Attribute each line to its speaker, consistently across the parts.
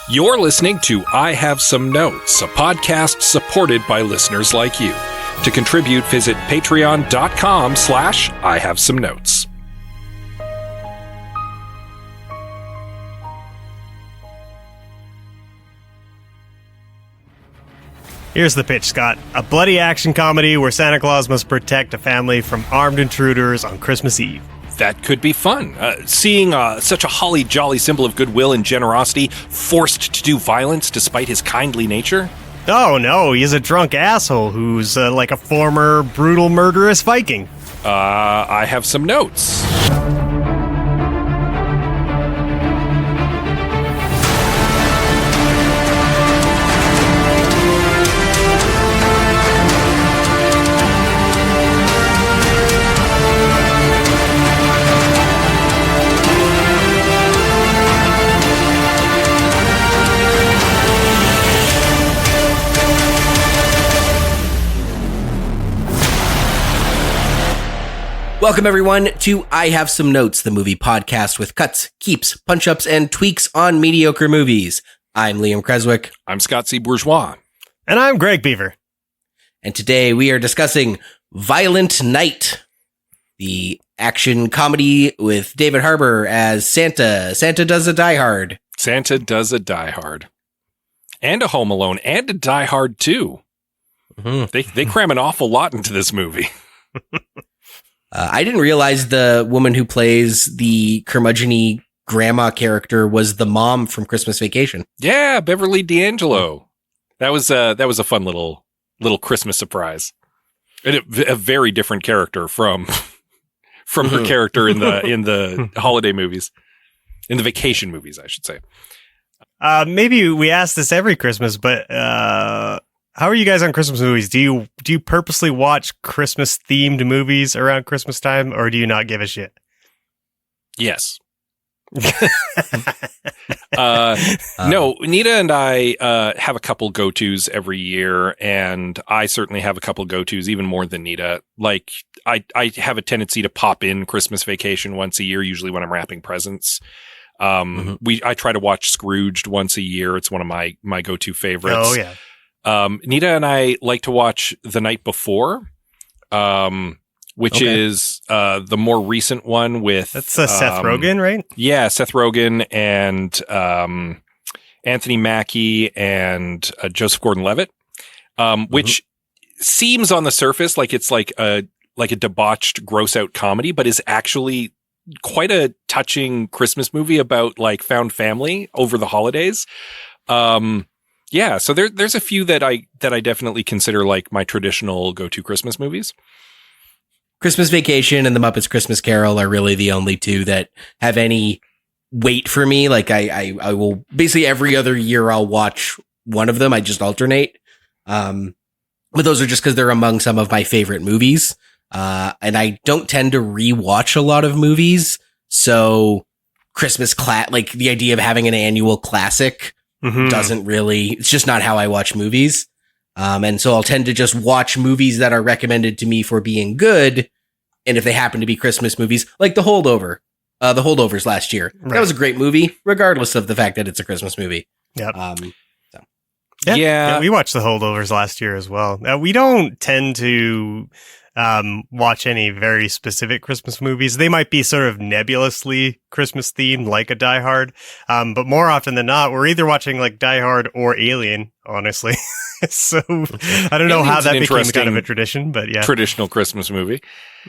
Speaker 1: You're listening to I Have Some Notes, a podcast supported by listeners like you. To contribute, visit patreon.com/I Have Some Notes.
Speaker 2: Here's the pitch, Scott. A bloody action comedy where Santa Claus must protect a family from armed intruders on Christmas Eve.
Speaker 1: That could be fun. Seeing such a holly jolly symbol of goodwill and generosity forced to do violence despite his kindly nature?
Speaker 2: Oh no, he's a drunk asshole who's like a former brutal murderous Viking.
Speaker 1: I have some notes.
Speaker 3: Welcome, everyone, to I Have Some Notes, the movie podcast with cuts, keeps, punch-ups, and tweaks on mediocre movies. I'm Liam Creswick.
Speaker 1: I'm Scott C. Bourgeois.
Speaker 2: And I'm Greg Beaver.
Speaker 3: And today we are discussing Violent Night, the action comedy with David Harbour as Santa. Santa does a Diehard.
Speaker 1: Santa does a Diehard. And a Home Alone, and a Diehard, too. Mm-hmm. They cram an awful lot into this movie.
Speaker 3: I didn't realize the woman who plays the curmudgeon-y grandma character was the mom from Christmas Vacation.
Speaker 1: Yeah, Beverly D'Angelo. That was a fun little Christmas surprise, and a very different character from her character in the holiday movies, in the vacation movies, I should say.
Speaker 2: Maybe we ask this every Christmas, but how are you guys on Christmas movies? Do you purposely watch Christmas themed movies around Christmas time, or do you not give a shit?
Speaker 1: Yes. No, Nita and I have a couple go-tos every year, and I certainly have a couple go-tos, even more than Nita. Like, I have a tendency to pop in Christmas Vacation once a year, usually when I'm wrapping presents. I try to watch Scrooged once a year. It's one of my go-to favorites.
Speaker 2: Oh, yeah.
Speaker 1: Nita and I like to watch The Night Before, which is the more recent one with... That's
Speaker 2: Seth Rogen, right?
Speaker 1: Yeah, Seth Rogen and Anthony Mackie and Joseph Gordon-Levitt, which seems on the surface like it's like a debauched, gross-out comedy, but is actually quite a touching Christmas movie about like found family over the holidays. Yeah, so there's a few that I definitely consider like my traditional go-to Christmas movies.
Speaker 3: Christmas Vacation and The Muppets Christmas Carol are really the only two that have any weight for me. Like I will basically every other year I'll watch one of them. I just alternate. But those are just because they're among some of my favorite movies. And I don't tend to rewatch a lot of movies. So Christmas like the idea of having an annual classic doesn't really, it's just not how I watch movies. And so I'll tend to just watch movies that are recommended to me for being good. And if they happen to be Christmas movies, like The Holdovers last year, That was a great movie, regardless of the fact that it's a Christmas movie.
Speaker 2: Yep. Yeah, we watched The Holdovers last year as well. We don't tend to watch any very specific Christmas movies. They might be sort of nebulously Christmas themed, like a Die Hard. But more often than not, we're either watching like Die Hard or Alien, honestly. So I don't know how that became kind of a tradition, but yeah.
Speaker 1: Traditional Christmas movie.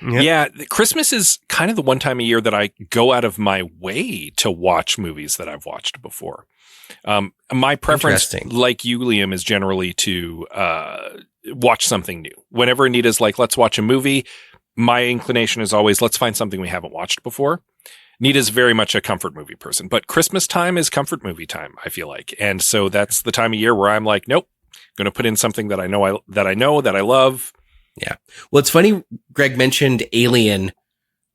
Speaker 1: Yep. Yeah. Christmas is kind of the one time a year that I go out of my way to watch movies that I've watched before. My preference, like you, Liam, is generally to watch something new. Whenever Anita's like, let's watch a movie, my inclination is always, let's find something we haven't watched before. Nita's very much a comfort movie person, but Christmas time is comfort movie time, I feel like. And so that's the time of year where I'm like, nope, going to put in something that I know that I love.
Speaker 3: Yeah. Well, it's funny Greg mentioned Alien,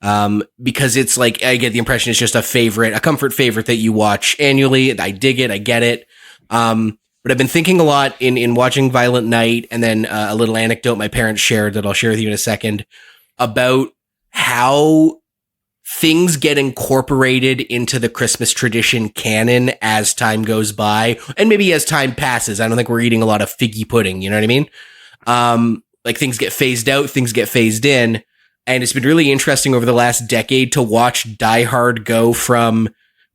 Speaker 3: because it's like, I get the impression it's just a comfort favorite that you watch annually. I dig it. I get it. But I've been thinking a lot in watching Violent Night, and then a little anecdote my parents shared that I'll share with you in a second about how things get incorporated into the Christmas tradition canon as time goes by, and maybe as time passes. I don't think we're eating a lot of figgy pudding. You know what I mean? Like things get phased out, things get phased in. And it's been really interesting over the last decade to watch Die Hard go from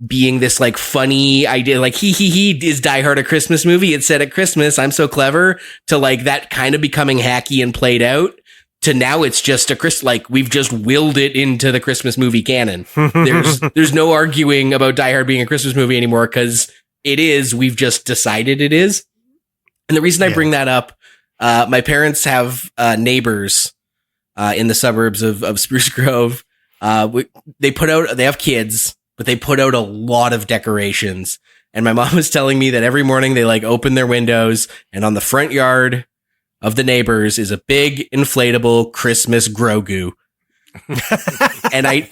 Speaker 3: being this like funny idea, like he is Die Hard a Christmas movie? It's set at Christmas. I'm so clever, to like that kind of becoming hacky and played out, to now it's just like we've just willed it into the Christmas movie canon. There's no arguing about Die Hard being a Christmas movie anymore, because it is. We've just decided it is. And the reason I bring that up, my parents have neighbors in the suburbs of Spruce Grove. They have kids, but they put out a lot of decorations. And my mom was telling me that every morning they like open their windows, and on the front yard of the neighbors is a big inflatable Christmas Grogu. And I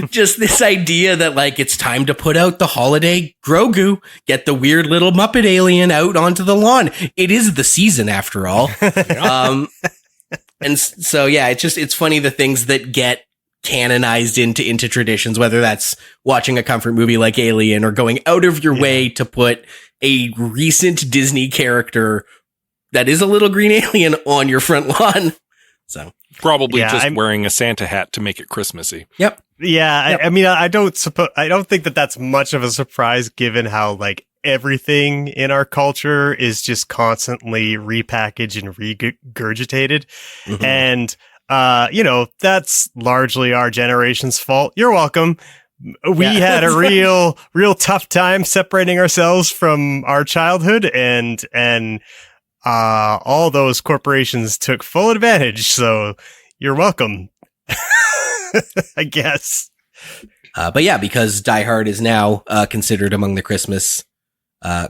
Speaker 3: just this idea that like it's time to put out the holiday Grogu, get the weird little Muppet alien out onto the lawn. It is the season after all. And so, yeah, it's funny the things that get canonized into traditions, whether that's watching a comfort movie like Alien or going out of your way to put a recent Disney character that is a little green alien on your front lawn. So
Speaker 1: probably wearing a Santa hat to make it Christmassy.
Speaker 3: Yep.
Speaker 2: Yeah. Yep. I mean, I don't think that that's much of a surprise, given how like everything in our culture is just constantly repackaged and regurgitated. Mm-hmm. And, that's largely our generation's fault. You're welcome. We had a real tough time separating ourselves from our childhood, and all those corporations took full advantage. So you're welcome, I guess.
Speaker 3: But yeah, because Die Hard is now considered among the Christmas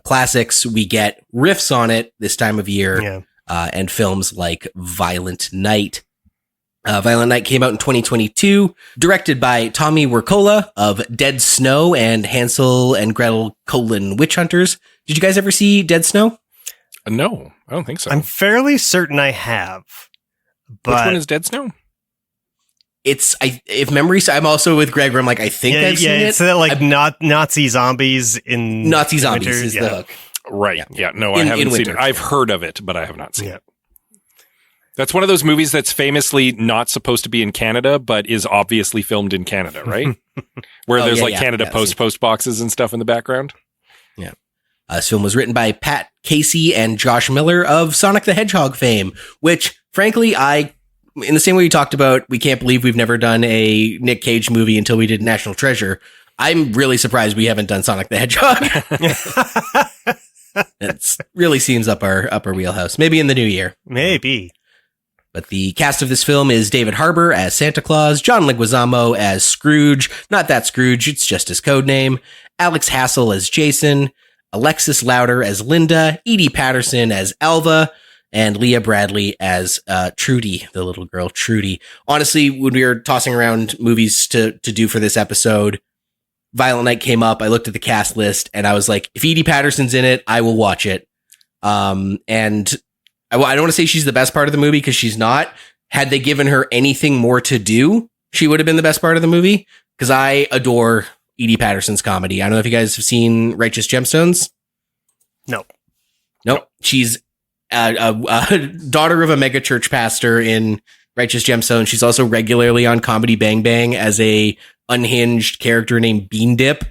Speaker 3: classics, we get riffs on it this time of year, and films like Violent Night. Violent Night came out in 2022, directed by Tommy Wirkola of Dead Snow and Hansel and Gretel: Witch Hunters. Did you guys ever see Dead Snow?
Speaker 1: No, I don't think so.
Speaker 2: I'm fairly certain I have. But
Speaker 1: which one is Dead Snow?
Speaker 3: If memory, I'm also with Greg, where I'm like, I think I've seen it.
Speaker 2: It's like Nazi zombies in
Speaker 3: Nazi zombies
Speaker 2: winter.
Speaker 3: is the hook.
Speaker 1: Right. Yeah. No, I haven't seen it. I've heard of it, but I have not seen it. That's one of those movies that's famously not supposed to be in Canada, but is obviously filmed in Canada, right? Where there's Canada Post boxes and stuff in the background.
Speaker 3: Yeah. This film was written by Pat Casey and Josh Miller of Sonic the Hedgehog fame, which, frankly, in the same way you talked about, we can't believe we've never done a Nick Cage movie until we did National Treasure. I'm really surprised we haven't done Sonic the Hedgehog. It really seems up our wheelhouse. Maybe in the new year.
Speaker 2: Maybe.
Speaker 3: But the cast of this film is David Harbour as Santa Claus, John Leguizamo as Scrooge, not that Scrooge, it's just his code name, Alex Hassel as Jason, Alexis Louder as Linda, Edie Patterson as Alva, and Leah Bradley as Trudy, the little girl Trudy. Honestly, when we were tossing around movies to do for this episode, Violent Night came up. I looked at the cast list and I was like, if Edie Patterson's in it, I will watch it. And I don't want to say she's the best part of the movie, because she's not. Had they given her anything more to do, she would have been the best part of the movie, because I adore Edie Patterson's comedy. I don't know if you guys have seen Righteous Gemstones.
Speaker 2: No.
Speaker 3: She's a daughter of a mega church pastor in Righteous Gemstones. She's also regularly on Comedy Bang Bang as a unhinged character named Bean Dip,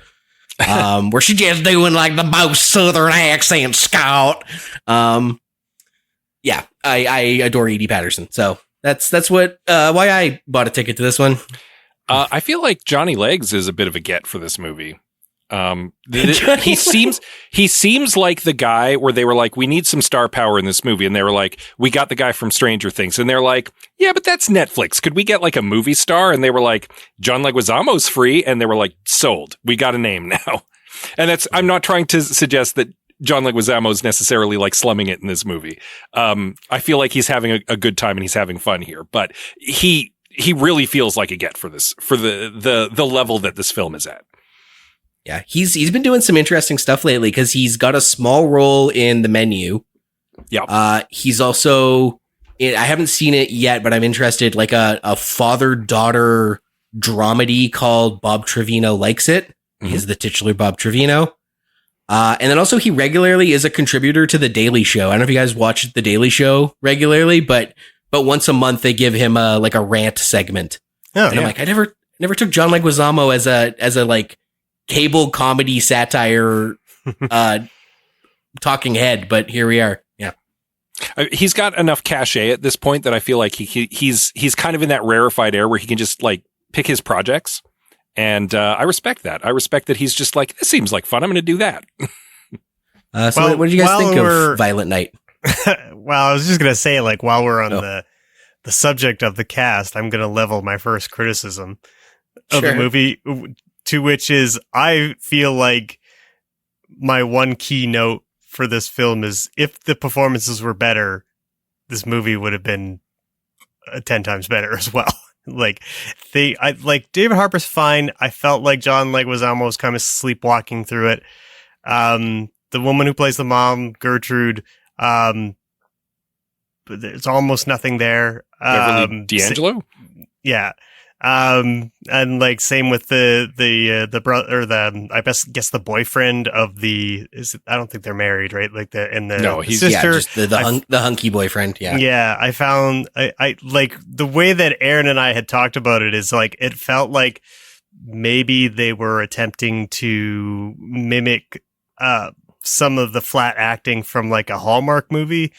Speaker 3: where she just doing like the most southern accent scout. Yeah, I adore Edie Patterson. So that's what why I bought a ticket to this one.
Speaker 1: I feel like Johnny Legs is a bit of a get for this movie. He seems like the guy where they were like, we need some star power in this movie, and they were like, we got the guy from Stranger Things, and they're like, yeah, but that's Netflix. Could we get like a movie star? And they were like, John Leguizamo's free, and they were like, sold. We got a name now. And I'm not trying to suggest that John Leguizamo's necessarily like slumming it in this movie. I feel like he's having a good time and he's having fun here, but he really feels like a get for this, for the level that this film is at.
Speaker 3: Yeah, he's been doing some interesting stuff lately, because he's got a small role in The Menu.
Speaker 1: Yeah.
Speaker 3: He's also, I haven't seen it yet, but I'm interested, like a father-daughter dramedy called Bob Trevino Likes It. He's the titular Bob Trevino. And then also he regularly is a contributor to The Daily Show. I don't know if you guys watch The Daily Show regularly, but once a month they give him a rant segment. Oh, and I'm like, I never took John Leguizamo as a like cable comedy satire talking head, but here we are. Yeah.
Speaker 1: He's got enough cachet at this point that I feel like he's kind of in that rarefied air where he can just like pick his projects. And I respect that. I respect that he's just like, this seems like fun. I'm going to do that.
Speaker 3: So what did you guys think of Violent Night?
Speaker 2: Well, I was just going to say, like, while we're on the subject of the cast, I'm going to level my first criticism of the movie, to which is I feel like my one key note for this film is if the performances were better, this movie would have been 10 times better as well. Like David Harbour's fine. I felt like John Leguizamo was kind of sleepwalking through it. The woman who plays the mom, Gertrude, but there's almost nothing there.
Speaker 1: Beverly D'Angelo?
Speaker 2: Yeah. And like same with the brother, or I guess the boyfriend of I don't think they're married, right? Like
Speaker 3: he's
Speaker 2: sister,
Speaker 3: just the hunky boyfriend. Yeah.
Speaker 2: Yeah. I found, I like the way that Aaron and I had talked about it is like, it felt like maybe they were attempting to mimic, some of the flat acting from like a Hallmark movie.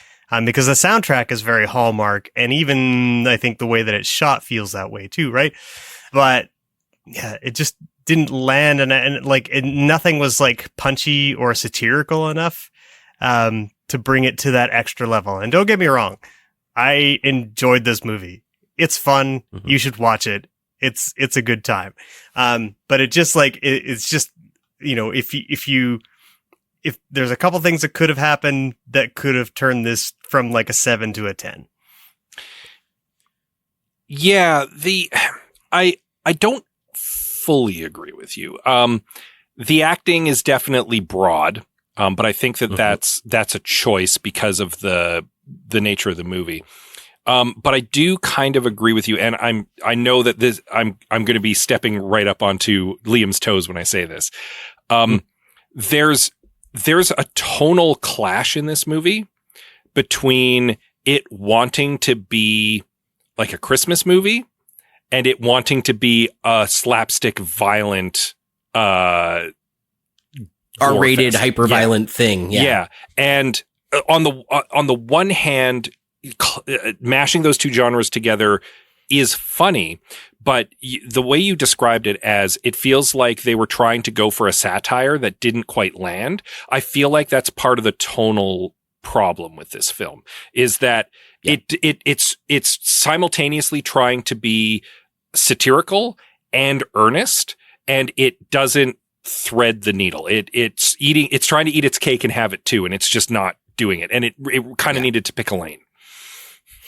Speaker 2: Because the soundtrack is very Hallmark, and even I think the way that it's shot feels that way too, right? But yeah, it just didn't land, and nothing was like punchy or satirical enough to bring it to that extra level. And don't get me wrong, I enjoyed this movie. It's fun. Mm-hmm. You should watch it. It's a good time. But it just like it's just, you know, if there's a couple things that could have happened that could have turned this from like a 7 to a 10.
Speaker 1: Yeah, I don't fully agree with you. The acting is definitely broad, but I think that that's a choice because of the nature of the movie. But I do kind of agree with you, and I know that I'm going to be stepping right up onto Liam's toes when I say this. There's a tonal clash in this movie between it wanting to be like a Christmas movie and it wanting to be a slapstick, violent,
Speaker 3: R-rated, hyper-violent thing.
Speaker 1: Yeah. And on the one hand, mashing those two genres together is funny, but the way you described it as it feels like they were trying to go for a satire that didn't quite land. I feel like that's part of the tonal problem with this film is that it's simultaneously trying to be satirical and earnest, and it doesn't thread the needle. It's trying to eat its cake and have it too, and it's just not doing it. And it kind of needed to pick a lane.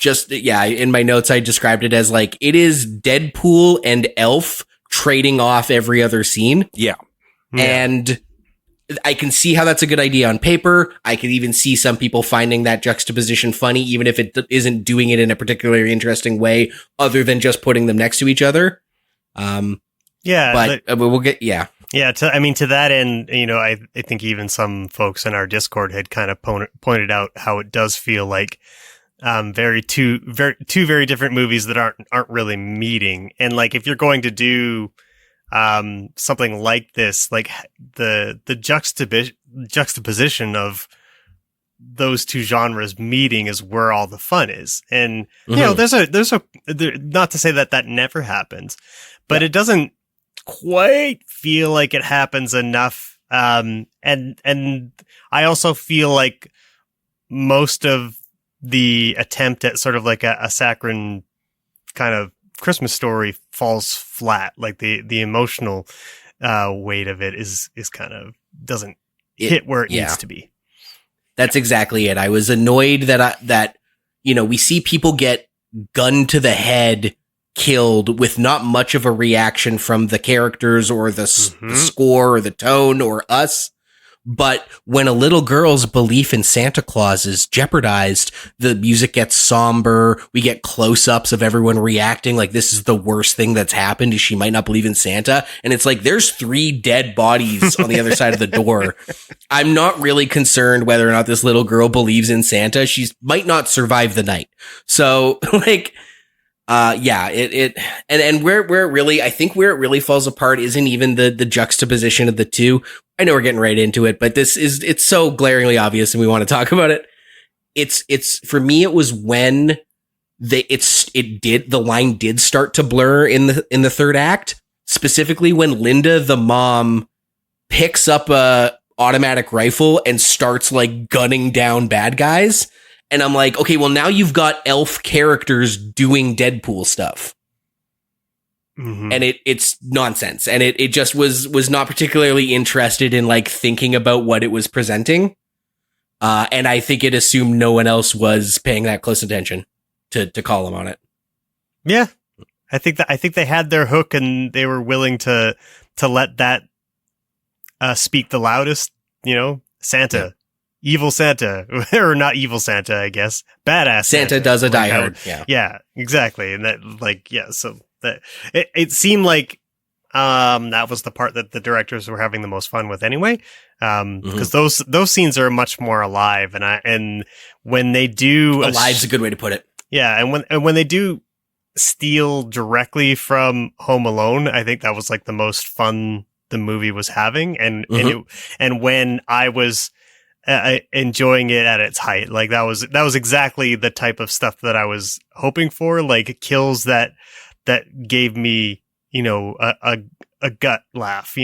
Speaker 1: In my notes, I described it as like, it is Deadpool and Elf trading off every other scene. Yeah.
Speaker 3: And I can see how that's a good idea on paper. I can even see some people finding that juxtaposition funny, even if it isn't doing it in a particularly interesting way, other than just putting them next to each other. We'll get,
Speaker 2: Yeah. To that end, you know, I think even some folks in our Discord had kind of pointed out how it does feel like two very different movies that aren't really meeting. And like, if you're going to do something like this, like the juxtaposition of those two genres meeting is where all the fun is. And you know, there's not to say that never happens, but it doesn't quite feel like it happens enough. And I also feel like most of the attempt at sort of like a saccharine kind of Christmas story falls flat. Like the emotional weight of it is kind of doesn't hit where it needs to be.
Speaker 3: That's exactly it. I was annoyed that we see people get gunned to the head, killed with not much of a reaction from the characters or the score or the tone or us. But when a little girl's belief in Santa Claus is jeopardized, the music gets somber. We get close-ups of everyone reacting like this is the worst thing that's happened. She might not believe in Santa. And it's like, there's 3 dead bodies on the other side of the door. I'm not really concerned whether or not this little girl believes in Santa. She might not survive the night. So like, and where it really, I think where it really falls apart isn't even the juxtaposition of the two. I know we're getting right into it, but it's so glaringly obvious and we want to talk about it. It's for me, it was when the line did start to blur in the third act, specifically when Linda, the mom, picks up a automatic rifle and starts like gunning down bad guys. And I'm like, okay, well now you've got elf characters doing Deadpool stuff. Mm-hmm. And it's nonsense. And it just was not particularly interested in like thinking about what it was presenting. And I think it assumed no one else was paying that close attention to call them on it.
Speaker 2: Yeah. I think they had their hook and they were willing to let that speak the loudest, Santa. Yeah. Evil Santa, or not evil Santa, I guess. Badass
Speaker 3: Santa does a diehard.
Speaker 2: Yeah, exactly. And that, so that it seemed like that was the part that the directors were having the most fun with anyway. Because those scenes are much more alive, and when they do,
Speaker 3: alive's a good way to put it.
Speaker 2: Yeah, and when they do steal directly from Home Alone, I think that was like the most fun the movie was having, and when I was enjoying it at its height, like that was exactly the type of stuff that I was hoping for, like kills that gave me a gut laugh,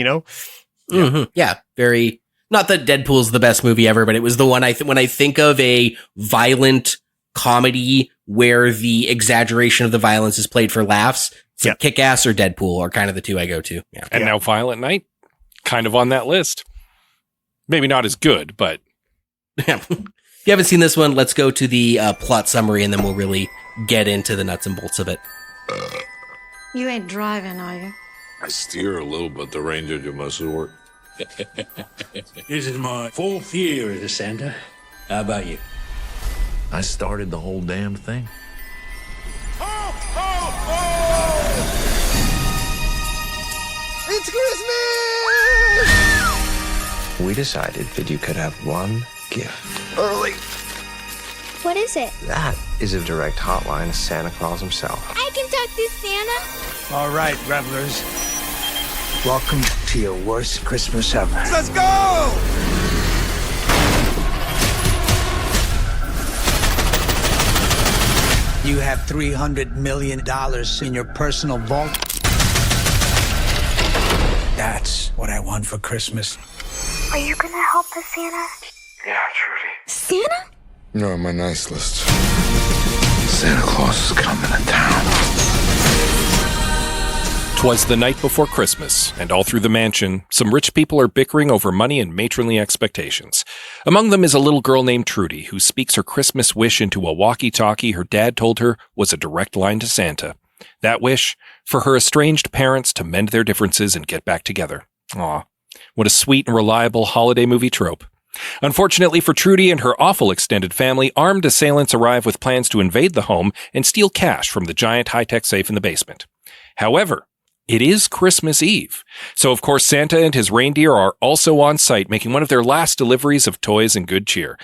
Speaker 3: Yeah, very. Not that Deadpool's the best movie ever, but it was the one when I think of a violent comedy where the exaggeration of the violence is played for laughs, so Kick-Ass or Deadpool are kind of the two I go to. Yeah.
Speaker 1: And now Violent Night, kind of on that list. Maybe not as good, but
Speaker 3: if you haven't seen this one, let's go to the plot summary and then we'll really get into the nuts and bolts of it.
Speaker 4: You ain't driving, are you?
Speaker 5: I steer a little, but the ranger do most of the work.
Speaker 6: This is my 4th year as a Santa. How about you?
Speaker 5: I started the whole damn thing.
Speaker 7: Ho, ho, ho! It's Christmas!
Speaker 8: We decided that you could have one gift.
Speaker 7: Early.
Speaker 9: What is it?
Speaker 8: That is a direct hotline to Santa Claus himself.
Speaker 9: I can talk to Santa.
Speaker 6: All right, revelers. Welcome to your worst Christmas ever.
Speaker 7: Let's go!
Speaker 6: You have $300 million in your personal vault. That's what I want for Christmas.
Speaker 9: Are you gonna help us, Santa?
Speaker 8: Yeah, Trudy.
Speaker 9: Santa?
Speaker 5: You're on my nice list. Santa Claus is coming to town.
Speaker 1: 'Twas the night before Christmas, and all through the mansion, some rich people are bickering over money and matronly expectations. Among them is a little girl named Trudy, who speaks her Christmas wish into a walkie-talkie her dad told her was a direct line to Santa. That wish? For her estranged parents to mend their differences and get back together. Aw, what a sweet and reliable holiday movie trope. Unfortunately for Trudy and her awful extended family, armed assailants arrive with plans to invade the home and steal cash from the giant high-tech safe in the basement. However, it is Christmas Eve, so of course Santa and his reindeer are also on site, making one of their last deliveries of toys and good cheer.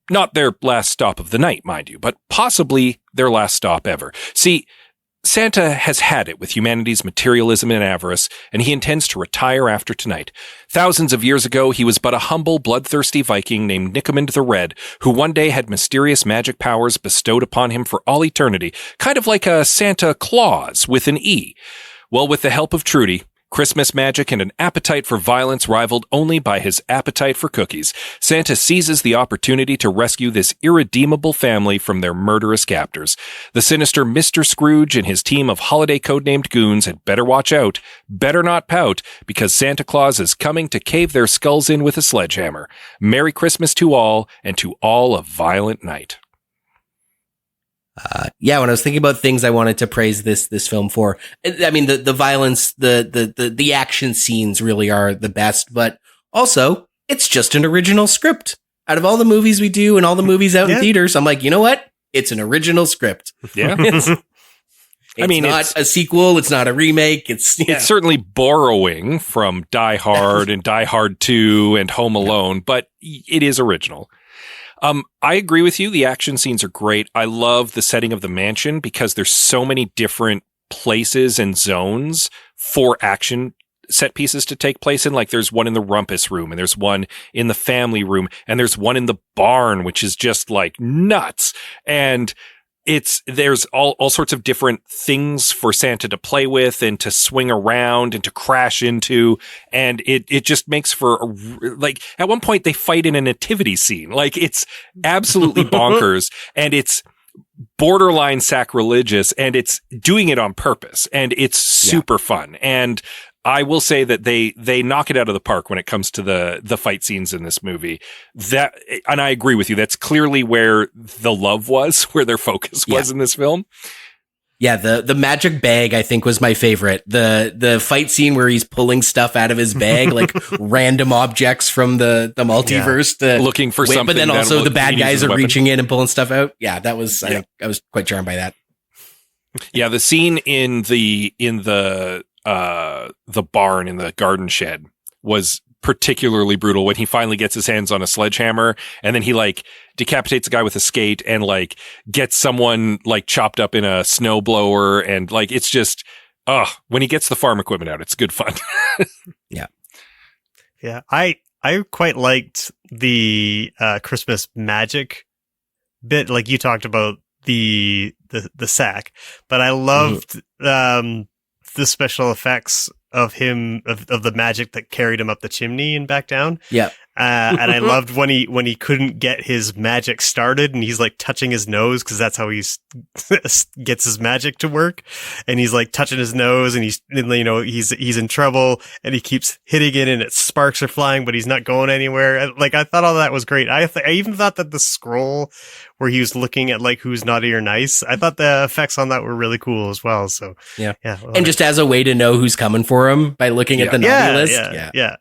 Speaker 1: Not their last stop of the night, mind you, but possibly their last stop ever. See, Santa has had it with humanity's materialism and avarice, and he intends to retire after tonight. Thousands of years ago, he was but a humble, bloodthirsty Viking named Nicomund the Red, who one day had mysterious magic powers bestowed upon him for all eternity, kind of like a Santa Claus with an E. Well, with the help of Trudy, Christmas magic and an appetite for violence rivaled only by his appetite for cookies, Santa seizes the opportunity to rescue this irredeemable family from their murderous captors. The sinister Mr. Scrooge and his team of holiday codenamed goons had better watch out, better not pout, because Santa Claus is coming to cave their skulls in with a sledgehammer. Merry Christmas to all, and to all a violent night.
Speaker 3: When I was thinking about things I wanted to praise this film for, I mean, the violence, the action scenes really are the best, but also it's just an original script. Out of all the movies we do and all the movies out in theaters, I'm like, you know what? It's an original script.
Speaker 1: Yeah.
Speaker 3: It's not a sequel. It's not a remake. It's
Speaker 1: certainly borrowing from Die Hard and Die Hard 2 and Home Alone, but it is original. I agree with you. The action scenes are great. I love the setting of the mansion because there's so many different places and zones for action set pieces to take place in. Like there's one in the rumpus room, and there's one in the family room, and there's one in the barn, which is just like nuts. And there's all sorts of different things for Santa to play with and to swing around and to crash into. And it just makes for like at one point they fight in a nativity scene. Like it's absolutely bonkers, and it's borderline sacrilegious, and it's doing it on purpose, and it's super fun. And I will say that they knock it out of the park when it comes to the fight scenes in this movie. And I agree with you. That's clearly where the love was, where their focus was in this film.
Speaker 3: Yeah, the magic bag I think was my favorite. The fight scene where he's pulling stuff out of his bag, like random objects from the multiverse,
Speaker 1: looking for something.
Speaker 3: But then also the bad guys are reaching in and pulling stuff out. Yeah, that was I was quite charmed by that.
Speaker 1: Yeah, the scene in the barn in the garden shed was particularly brutal when he finally gets his hands on a sledgehammer, and then he like decapitates a guy with a skate and like gets someone like chopped up in a snowblower, and like it's just when he gets the farm equipment out, it's good fun.
Speaker 2: Yeah, I quite liked the Christmas magic bit, like you talked about the sack, but I loved the special effects of him of the magic that carried him up the chimney and back down.
Speaker 3: Yeah.
Speaker 2: And I loved when he couldn't get his magic started, and he's like touching his nose because that's how he gets his magic to work. And he's like touching his nose, and he's in trouble, and he keeps hitting it, and its sparks are flying, but he's not going anywhere. Like I thought all that was great. I even thought that the scroll where he was looking at like who's naughty or nice, I thought the effects on that were really cool as well. So
Speaker 3: yeah. And just as a way to know who's coming for him by looking at the naughty list.
Speaker 2: Yeah.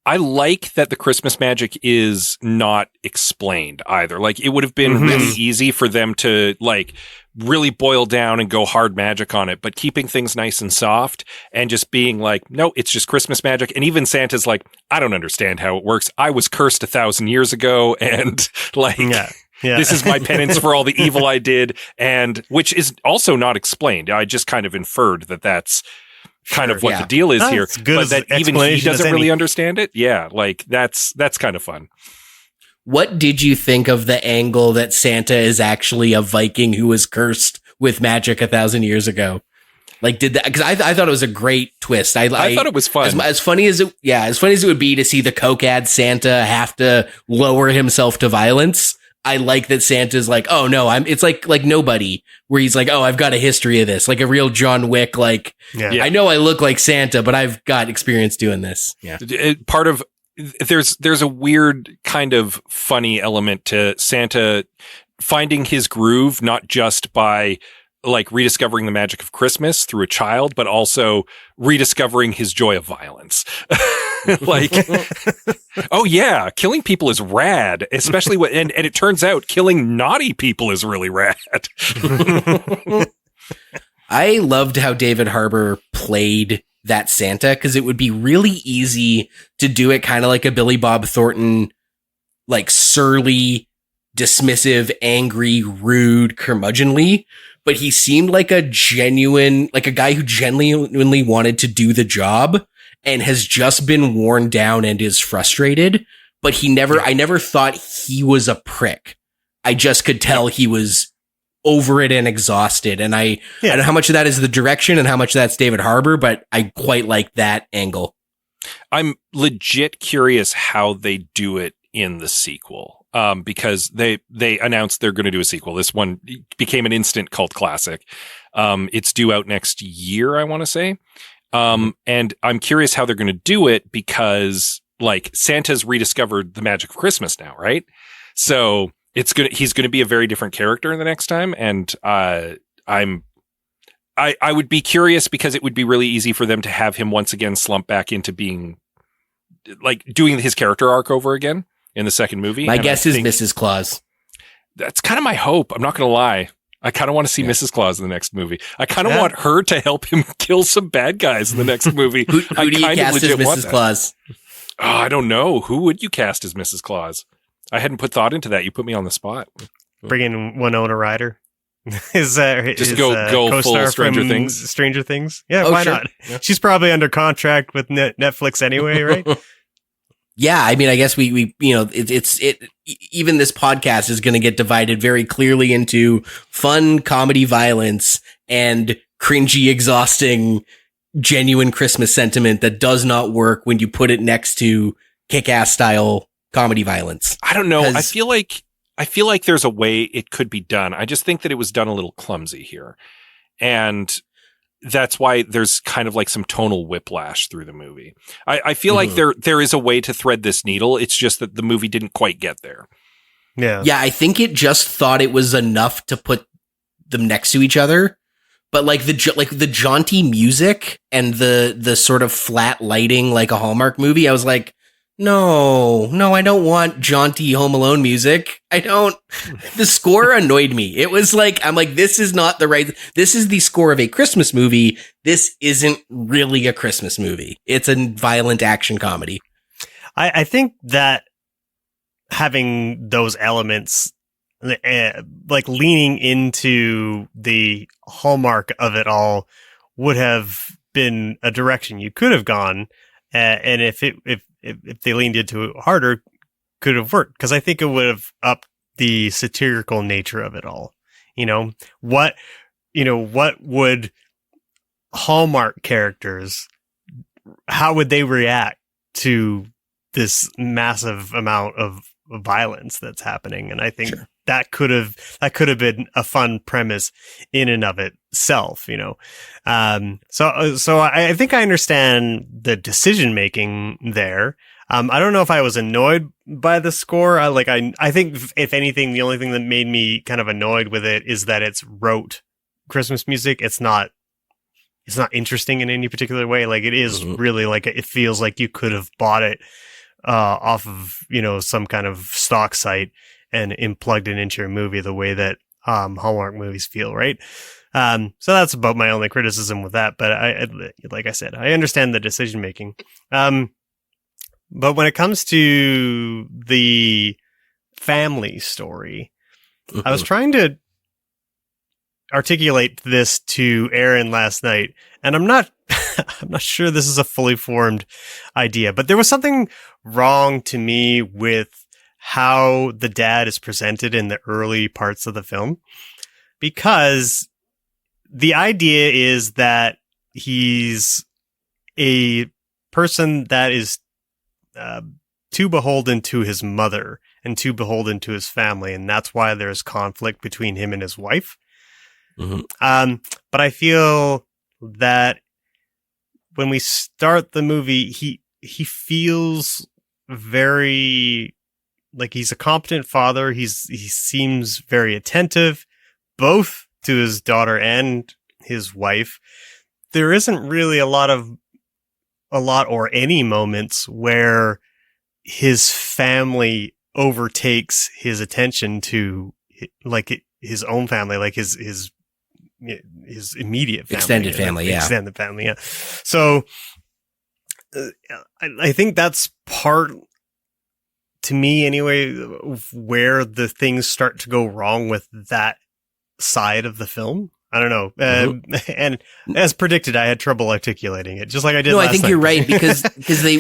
Speaker 1: I like that the Christmas magic is not explained either. Like it would have been really easy for them to like really boil down and go hard magic on it, but keeping things nice and soft and just being like, no, it's just Christmas magic. And even Santa's like, I don't understand how it works. I was cursed 1,000 years ago, and like, this is my penance for all the evil I did. And which is also not explained. I just kind of inferred that that's kind of what the deal is here, but that even he doesn't really understand it. Yeah, like that's kind of fun.
Speaker 3: What did you think of the angle that Santa is actually a Viking who was cursed with magic 1,000 years ago? Like, did that? Because I thought it was a great twist. I thought it was fun. As funny as it would be to see the coke-ad Santa have to lower himself to violence. I like that Santa's like, oh no, it's like Nobody, where he's like, oh, I've got a history of this, like a real John Wick. Like, I know I look like Santa, but I've got experience doing this. Yeah.
Speaker 1: Part of there's a weird kind of funny element to Santa finding his groove, not just by like rediscovering the magic of Christmas through a child, but also rediscovering his joy of violence. Like, oh yeah, killing people is rad, especially and it turns out killing naughty people is really rad.
Speaker 3: I loved how David Harbour played that Santa, because it would be really easy to do it kind of like a Billy Bob Thornton, like surly, dismissive, angry, rude, curmudgeonly. But he seemed like a guy who genuinely wanted to do the job and has just been worn down and is frustrated. But I never thought he was a prick. I just could tell he was over it and exhausted. And I don't know how much of that is the direction and how much that's David Harbour, but I quite like that angle.
Speaker 1: I'm legit curious how they do it in the sequel. Because they announced they're going to do a sequel. This one became an instant cult classic. It's due out next year, I want to say. And I'm curious how they're going to do it, because like Santa's rediscovered the magic of Christmas now, right? So he's going to be a very different character in the next time. And I would be curious, because it would be really easy for them to have him once again slump back into being like doing his character arc over again in the second movie.
Speaker 3: My guess is Mrs. Claus.
Speaker 1: That's kind of my hope. I'm not going to lie. I kind of want to see Mrs. Claus in the next movie. I kind of want her to help him kill some bad guys in the next movie.
Speaker 3: Who do you cast as Mrs. Claus?
Speaker 1: Oh, I don't know. Who would you cast as Mrs. Claus? I hadn't put thought into that. You put me on the spot.
Speaker 2: Bring in Winona Ryder. Just
Speaker 1: go full Stranger Things.
Speaker 2: Stranger Things. Yeah, why not? Yeah. She's probably under contract with Netflix anyway, right?
Speaker 3: Yeah, I mean, I guess we even this podcast is going to get divided very clearly into fun comedy violence and cringy, exhausting, genuine Christmas sentiment that does not work when you put it next to kick-ass style comedy violence.
Speaker 1: I don't know. I feel like there's a way it could be done. I just think that it was done a little clumsy here. And that's why there's kind of like some tonal whiplash through the movie. I feel like there is a way to thread this needle. It's just that the movie didn't quite get there.
Speaker 2: Yeah.
Speaker 3: Yeah, I think it just thought it was enough to put them next to each other. But like the jaunty music and the sort of flat lighting like a Hallmark movie, I was like, no, I don't want jaunty Home Alone music. I don't. The score annoyed me. It was like, I'm like, this is not the right. This is the score of a Christmas movie. This isn't really a Christmas movie. It's a violent action comedy.
Speaker 2: I think that having those elements, like leaning into the hallmark of it all, would have been a direction you could have gone. And if they leaned into it harder, could have worked, because I think it would have upped the satirical nature of it all. What would Hallmark characters, how would they react to this massive amount of violence that's happening? And I think that could have been a fun premise in and of itself, So I think I understand the decision making there. I don't know if I was annoyed by the score. I think if anything, the only thing that made me kind of annoyed with it is that it's rote Christmas music. It's not interesting in any particular way. Like, it is really like, it feels like you could have bought it off of, some kind of stock site and plugged it into your movie the way that Hallmark movies feel, right? So that's about my only criticism with that. But like I said, I understand the decision making. But when it comes to the family story, I was trying to articulate this to Aaron last night, and I'm not sure this is a fully formed idea, but there was something wrong to me with how the dad is presented in the early parts of the film, because the idea is that he's a person that is too beholden to his mother and too beholden to his family, and that's why there's conflict between him and his wife. But I feel that when we start the movie, he feels very like he's a competent father. He seems very attentive, both to his daughter and his wife. There isn't really a lot or any moments where his family overtakes his attention to like his own family, like his immediate family,
Speaker 3: extended family. Yeah. So I think that's part, to me anyway, where the things start to go wrong with that side of the film. I don't know. And as predicted, I had trouble articulating it, just like I did last night. I think you're right, because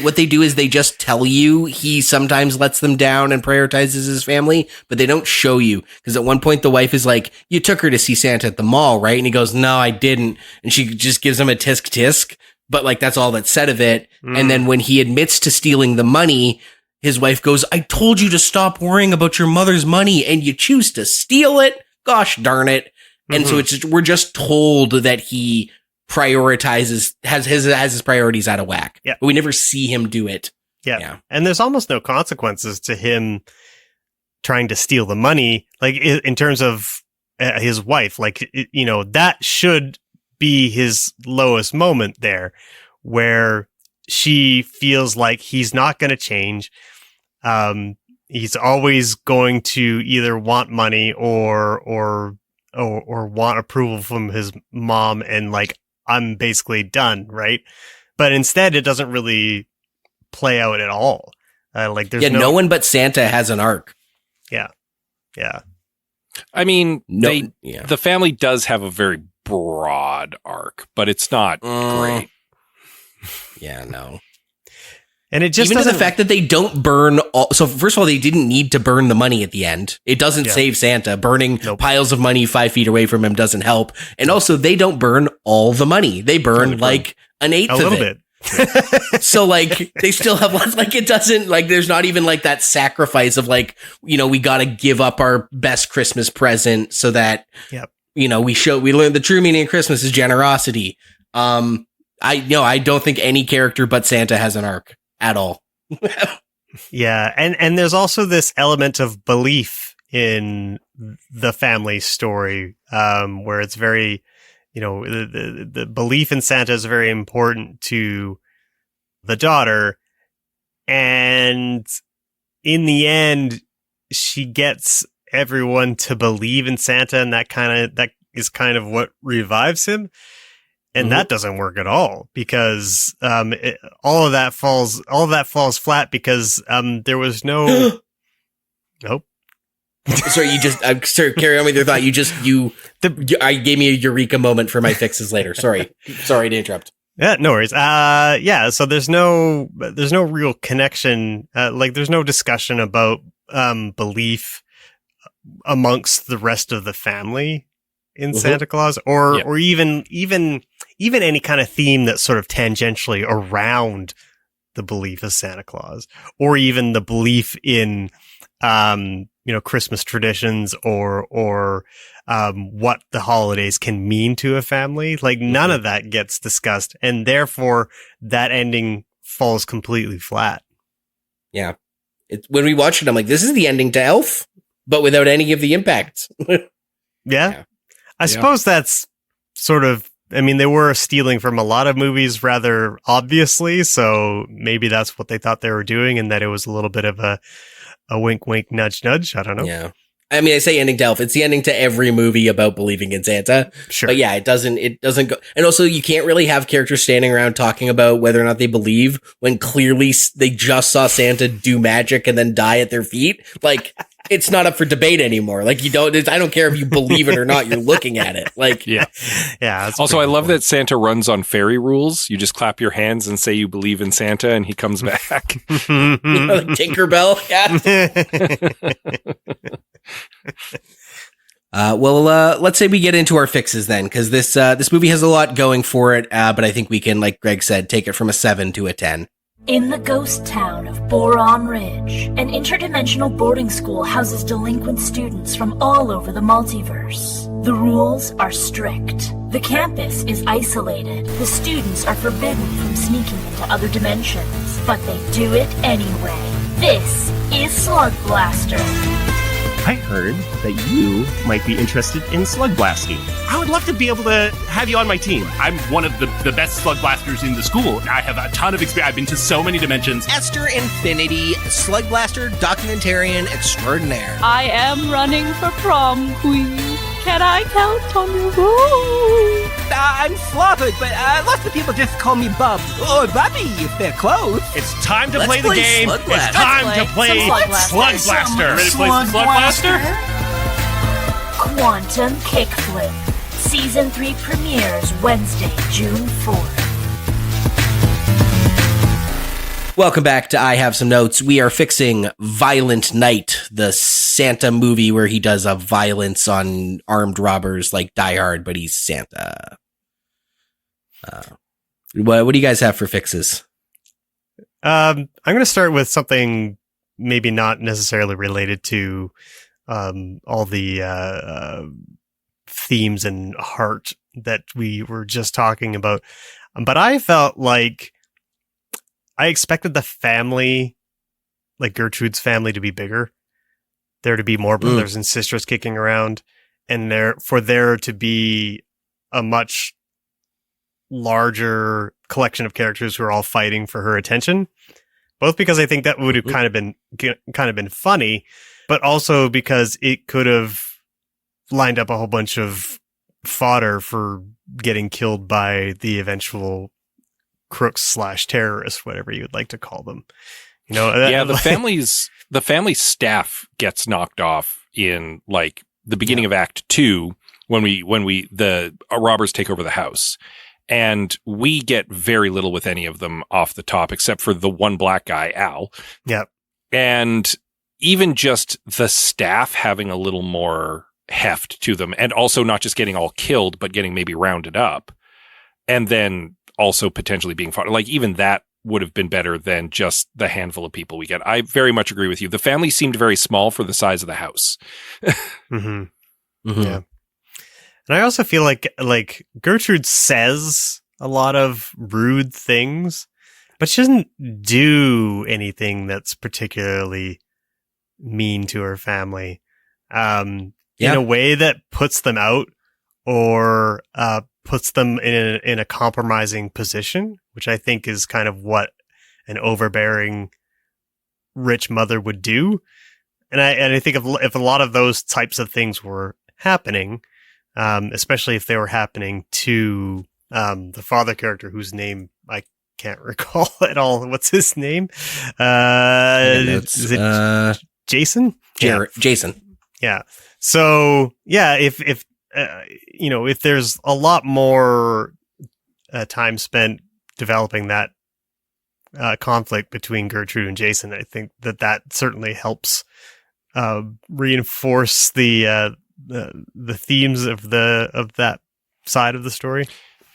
Speaker 3: what they do is they just tell you he sometimes lets them down and prioritizes his family, but they don't show you. Because at one point the wife is like, "You took her to see Santa at the mall, right?" And he goes, "No, I didn't." And she just gives him a tisk tisk, but like that's all that's said of it. And then when he admits to stealing the money, his wife goes, "I told you to stop worrying about your mother's money, and you choose to steal it. Gosh darn it." And so we're just told that he prioritizes, has his priorities out of whack.
Speaker 2: Yeah.
Speaker 3: But we never see him do it.
Speaker 2: Yeah. And there's almost no consequences to him trying to steal the money, like in terms of his wife. Like, that should be his lowest moment there, where she feels like he's not going to change. He's always going to either want money or want approval from his mom, and like, I'm basically done, right? But instead, it doesn't really play out at all. Like, there's
Speaker 3: no one but Santa has an arc.
Speaker 2: Yeah.
Speaker 1: I mean, the family does have a very broad arc, but it's not great.
Speaker 3: Yeah, no.
Speaker 2: And it just
Speaker 3: even to the fact that they don't burn all. So first of all, they didn't need to burn the money at the end. It doesn't save Santa. Burning piles of money 5 feet away from him doesn't help. And also, they don't burn all the money. They burn like an eighth of it. A little bit. So like, they still have lots. Like, it doesn't, like, there's not even like that sacrifice of like, we got to give up our best Christmas present so that we learn the true meaning of Christmas is generosity. I don't think any character but Santa has an arc at all.
Speaker 2: Yeah, and there's also this element of belief in the family story, where it's very, the belief in Santa is very important to the daughter, and in the end, she gets everyone to believe in Santa, and that is kind of what revives him. And that doesn't work at all, because all of that falls flat because there was no nope.
Speaker 3: Sorry, carry on with your thought. I gave me a eureka moment for my fixes later. Sorry to interrupt.
Speaker 2: Yeah, no worries. So there's no real connection. Like, there's no discussion about belief amongst the rest of the family in Santa Claus, or even any kind of theme that's sort of tangentially around the belief of Santa Claus, or even the belief in Christmas traditions or what the holidays can mean to a family. Like, none of that gets discussed, and therefore that ending falls completely flat.
Speaker 3: Yeah. When we watched it, I'm like, this is the ending to Elf, but without any of the impact.
Speaker 2: Yeah. I suppose that's sort of, I mean, they were stealing from a lot of movies rather obviously, so maybe that's what they thought they were doing, and that it was a little bit of a wink, wink, nudge, nudge. I don't know.
Speaker 3: Yeah. I mean, I say ending to Elf. It's the ending to every movie about believing in Santa.
Speaker 2: Sure.
Speaker 3: But yeah, it doesn't go. And also, you can't really have characters standing around talking about whether or not they believe when clearly they just saw Santa do magic and then die at their feet. Like, it's not up for debate anymore. Like, I don't care if you believe it or not. You're looking at it. Like,
Speaker 1: yeah. Also, I love that Santa runs on fairy rules. You just clap your hands and say you believe in Santa, and he comes back.
Speaker 3: Like Tinkerbell. Yeah. Let's say we get into our fixes then, because this movie has a lot going for it, but I think we can, like Greg said, take it from a 7 to a 10.
Speaker 10: In the ghost town of Boron Ridge, an interdimensional boarding school houses delinquent students from all over the multiverse. The rules are strict. The campus is isolated. The students are forbidden from sneaking into other dimensions, but they do it anyway. This is Slug Blaster.
Speaker 11: I heard that you might be interested in slug blasting. I would love to be able to have you on my team. I'm one of the best slug blasters in the school. I have a ton of experience. I've been to so many dimensions.
Speaker 12: Esther Infinity, slug blaster documentarian extraordinaire.
Speaker 13: I am running for prom queen. Can I count on your role?
Speaker 12: I'm Slavic, but lots of people just call me Bub or Bubby if they're close.
Speaker 11: It's time to play the game. It's time to play Slug Blaster.
Speaker 10: Ready to play Slug Blaster? Quantum Kickflip. Season 3 premieres Wednesday, June 4th.
Speaker 3: Welcome back to I Have Some Notes. We are fixing Violent Night, the Santa movie where he does a violence on armed robbers like Diehard, but he's Santa. What do you guys have for fixes?
Speaker 2: I'm going to start with something maybe not necessarily related to all the themes and heart that we were just talking about. But I felt like I expected the family, like Gertrude's family, to be bigger. There to be more brothers and sisters kicking around, and there to be a much larger collection of characters who are all fighting for her attention. Both because I think that would have kind of been funny, but also because it could have lined up a whole bunch of fodder for getting killed by the eventual crooks / terrorists, whatever you would like to call them. You know,
Speaker 1: the family's staff gets knocked off in like the beginning of Act 2 when the robbers take over the house. And we get very little with any of them off the top, except for the one black guy, Al.
Speaker 2: Yep.
Speaker 1: And even just the staff having a little more heft to them, and also not just getting all killed, but getting maybe rounded up, and then also potentially being fought. Like, even that would have been better than just the handful of people we get. I very much agree with you. The family seemed very small for the size of the house.
Speaker 2: Mm-hmm. Mm-hmm. Yeah. And I also feel like Gertrude says a lot of rude things, but she doesn't do anything that's particularly mean to her family in a way that puts them out or puts them in a compromising position, which I think is kind of what an overbearing rich mother would do. And I think if a lot of those types of things were happening, especially if they were happening to the father character whose name I can't recall at all. What's his name? Is it Jason?
Speaker 3: Jason.
Speaker 2: Yeah. So yeah, if there's a lot more time spent developing that conflict between Gertrude and Jason, I think that certainly helps reinforce the themes of that side of the story.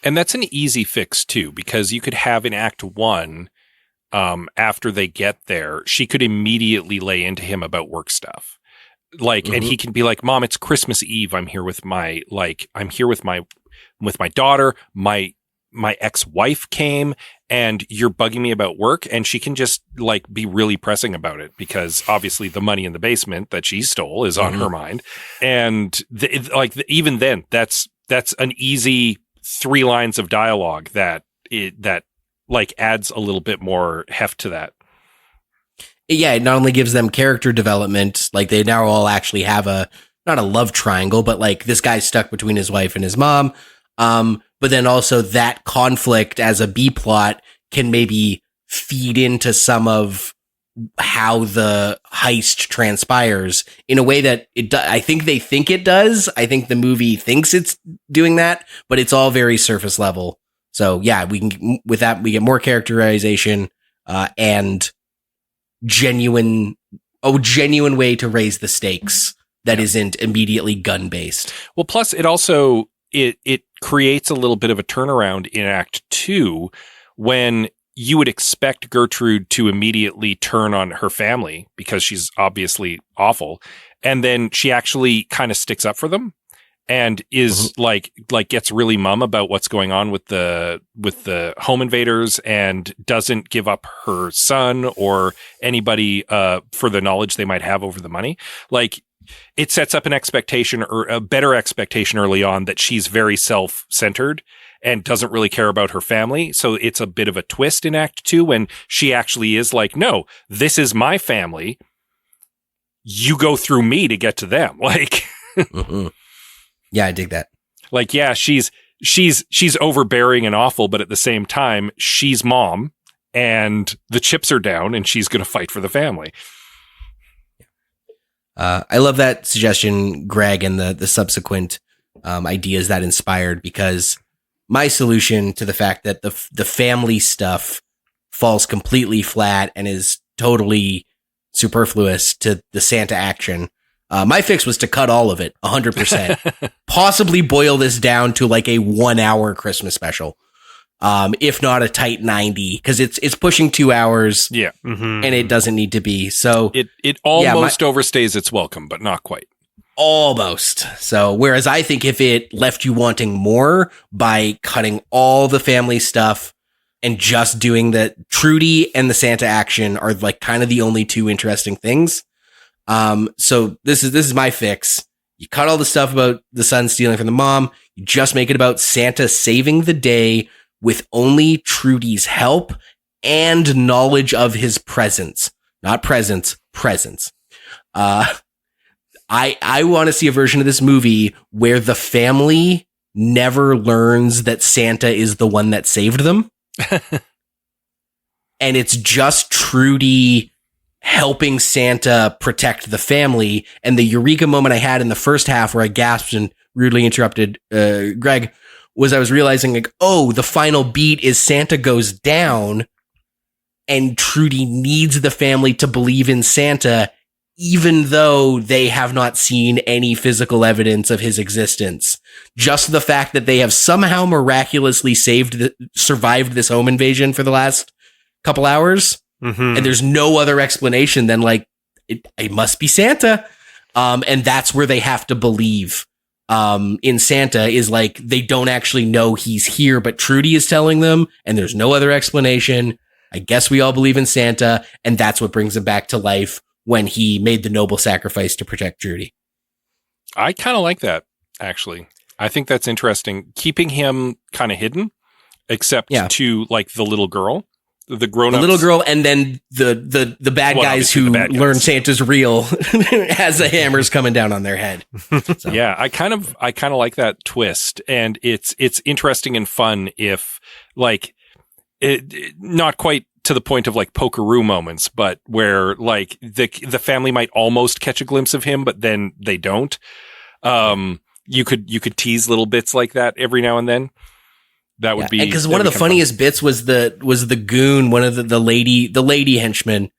Speaker 1: And that's an easy fix too, because you could have in Act 1, after they get there, she could immediately lay into him about work stuff. Like, and he can be like, "Mom, it's Christmas Eve. I'm here with my daughter. My ex-wife came and you're bugging me about work." And she can just like be really pressing about it because obviously the money in the basement that she stole is on her mind. And even then that's an easy 3 lines of dialogue that like adds a little bit more heft to that.
Speaker 3: Yeah, it not only gives them character development, like they now all actually have not a love triangle, but like this guy's stuck between his wife and his mom. But then also that conflict as a B plot can maybe feed into some of how the heist transpires in a way that I think they think it does. I think the movie thinks it's doing that, but it's all very surface level. So yeah, we get more characterization, and genuine way to raise the stakes that isn't immediately gun based.
Speaker 1: Well, plus it also, it creates a little bit of a turnaround in Act 2 when you would expect Gertrude to immediately turn on her family because she's obviously awful. And then she actually kind of sticks up for them and is like gets really mum about what's going on with the home invaders and doesn't give up her son or anybody for the knowledge they might have over the money. Like, it sets up an expectation or a better expectation early on that she's very self-centered and doesn't really care about her family. So it's a bit of a twist in Act 2 when she actually is like, "No, this is my family. You go through me to get to them." Like,
Speaker 3: yeah, I dig that.
Speaker 1: Like, yeah, she's overbearing and awful, but at the same time, she's mom and the chips are down and she's going to fight for the family.
Speaker 3: I love that suggestion, Greg, and the subsequent ideas that inspired, because my solution to the fact that the family stuff falls completely flat and is totally superfluous to the Santa action, my fix was to cut all of it 100%, possibly boil this down to like a 1-hour Christmas special. If not a tight 90, because it's pushing 2 hours, and it doesn't need to be. So
Speaker 1: it almost overstays its welcome, but not quite.
Speaker 3: Almost. So whereas I think if it left you wanting more by cutting all the family stuff and just doing the Trudy and the Santa action are like kind of the only 2 interesting things. So this is my fix. You cut all the stuff about the son stealing from the mom. You just make it about Santa saving the day with only Trudy's help and knowledge of his presence. Not presence, presence. I want to see a version of this movie where the family never learns that Santa is the one that saved them. And it's just Trudy helping Santa protect the family. And the eureka moment I had in the first half where I gasped and rudely interrupted Greg was I was realizing like, oh, the final beat is Santa goes down and Trudy needs the family to believe in Santa, even though they have not seen any physical evidence of his existence. Just the fact that they have somehow miraculously survived this home invasion for the last couple hours. And there's no other explanation than like, it must be Santa. And that's where they have to believe in Santa is like, they don't actually know he's here, but Trudy is telling them, and there's no other explanation. I guess we all believe in Santa. And that's what brings him back to life when he made the noble sacrifice to protect Trudy.
Speaker 1: I kind of like that, actually. I think that's interesting. Keeping him kind of hidden, except to like the little girl. The grown-ups.
Speaker 3: The little girl, and then the bad guys who learn Santa's real as the hammer's coming down on their head. So.
Speaker 1: Yeah, I kind of like that twist, and it's interesting and fun if like it not quite to the point of like pokeroo moments, but where like the family might almost catch a glimpse of him, but then they don't. You could tease little bits like that every now and then. That would be
Speaker 3: because one of the funniest bits was the goon, one of the lady henchman,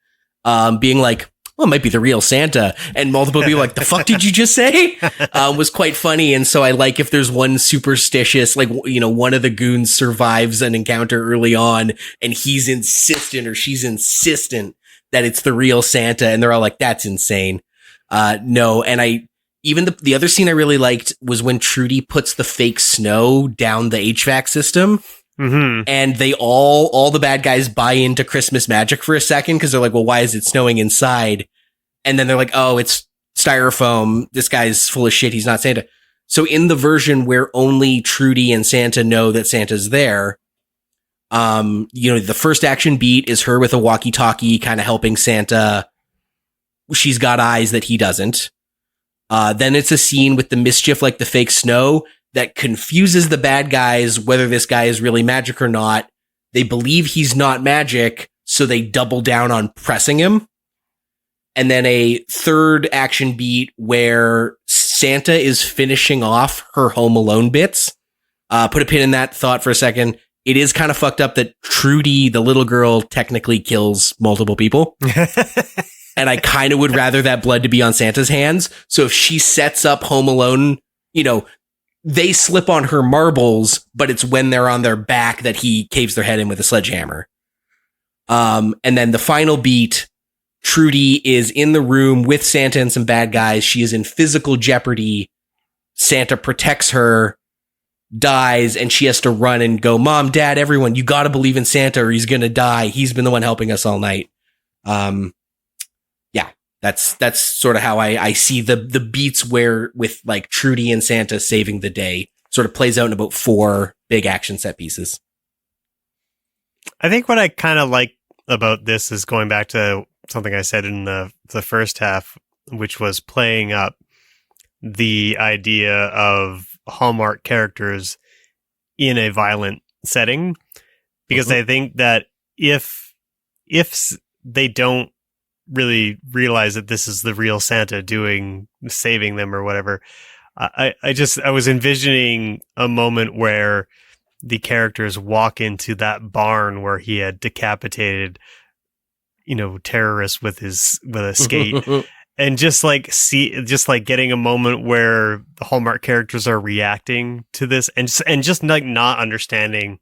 Speaker 3: being like, well, it might be the real Santa, and multiple people like, the fuck did you just say? Was quite funny, and so I like if there's one superstitious, like one of the goons survives an encounter early on, and he's insistent or she's insistent that it's the real Santa, and they're all like, that's insane. No, and even the other scene I really liked was when Trudy puts the fake snow down the HVAC system, and they all the bad guys buy into Christmas magic for a second because they're like, well, why is it snowing inside? And then they're like, oh, it's styrofoam. This guy's full of shit. He's not Santa. So in the version where only Trudy and Santa know that Santa's there, the first action beat is her with a walkie-talkie kind of helping Santa. She's got eyes that he doesn't. Then it's a scene with the mischief, like the fake snow, that confuses the bad guys whether this guy is really magic or not. They believe he's not magic, so they double down on pressing him. And then a third action beat where Santa is finishing off her Home Alone bits. Put a pin in that thought for a second. It is kind of fucked up that Trudy, the little girl, technically kills multiple people. And I kind of would rather that blood to be on Santa's hands. So if she sets up Home Alone, they slip on her marbles, but it's when they're on their back that he caves their head in with a sledgehammer. And then the final beat, Trudy is in the room with Santa and some bad guys. She is in physical jeopardy. Santa protects her, dies, and she has to run and go, Mom, Dad, everyone, you got to believe in Santa or he's going to die. He's been the one helping us all night. That's sort of how I see the beats where with like Trudy and Santa saving the day sort of plays out in about 4 big action set pieces.
Speaker 2: I think what I kind of like about this is going back to something I said in the first half, which was playing up the idea of Hallmark characters in a violent setting, because I think that if they don't really realize that this is the real Santa saving them or whatever, I was envisioning a moment where the characters walk into that barn where he had decapitated terrorists with a skate and just getting a moment where the Hallmark characters are reacting to this and just like not understanding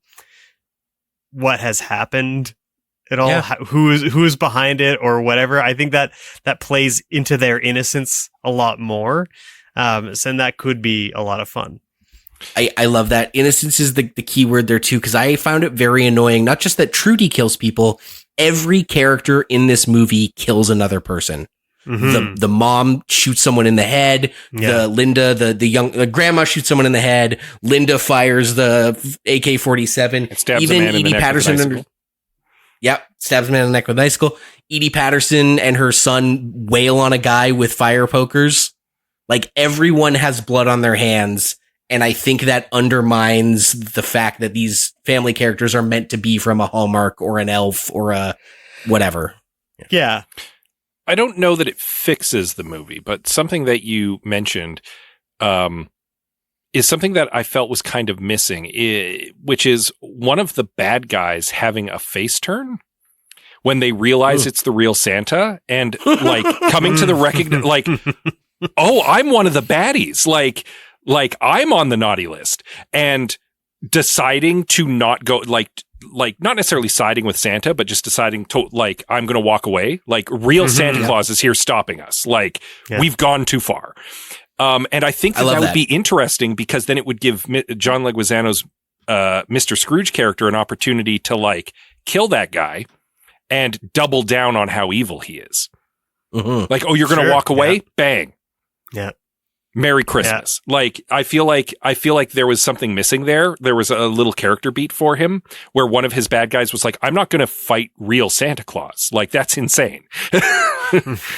Speaker 2: what has happened at all, who's behind it or whatever. I think that plays into their innocence a lot more. And that could be a lot of fun.
Speaker 3: I love that. Innocence is the key word there too, because I found it very annoying. Not just that Trudy kills people, every character in this movie kills another person. The mom shoots someone in the head. The grandma shoots someone in the head. Linda fires the AK-47.
Speaker 1: Stabs even a man Edie Patterson.
Speaker 3: Stabs a man in the neck with an icicle. Edie Patterson and her son wail on a guy with fire pokers. Like, everyone has blood on their hands. And I think that undermines the fact that these family characters are meant to be from a Hallmark or an Elf or a whatever.
Speaker 2: Yeah.
Speaker 1: I don't know that it fixes the movie, but something that you mentioned is something that I felt was kind of missing, which is one of the bad guys having a face turn when they realize it's the real Santa and like coming to the recognition, like, oh, I'm one of the baddies. Like I'm on the naughty list, and deciding to not go, like not necessarily siding with Santa, but just deciding to, like, I'm going to walk away. Like, real Santa Claus is here stopping us. Like, we've gone too far. And I think that would be interesting, because then it would give John Leguizamo's Mr. Scrooge character an opportunity to, like, kill that guy and double down on how evil he is. Like, oh, you're going to walk away? Bang.
Speaker 2: Yeah.
Speaker 1: Merry Christmas. Yeah. Like, I feel like there was something missing there. There was a little character beat for him where one of his bad guys was like, I'm not going to fight real Santa Claus. Like, that's insane.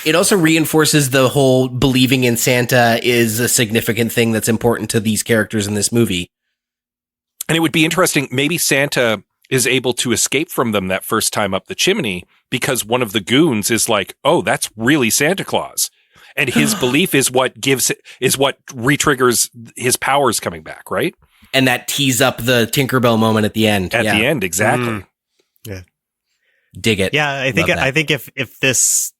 Speaker 3: It also reinforces the whole believing in Santa is a significant thing that's important to these characters in this movie.
Speaker 1: And it would be interesting. Maybe Santa is able to escape from them that first time up the chimney because one of the goons is like, oh, that's really Santa Claus. And his belief is what re-triggers his powers coming back, right?
Speaker 3: And that tees up the Tinkerbell moment at the end.
Speaker 1: At the end, exactly.
Speaker 2: Yeah.
Speaker 3: Dig it.
Speaker 2: Yeah, I think if this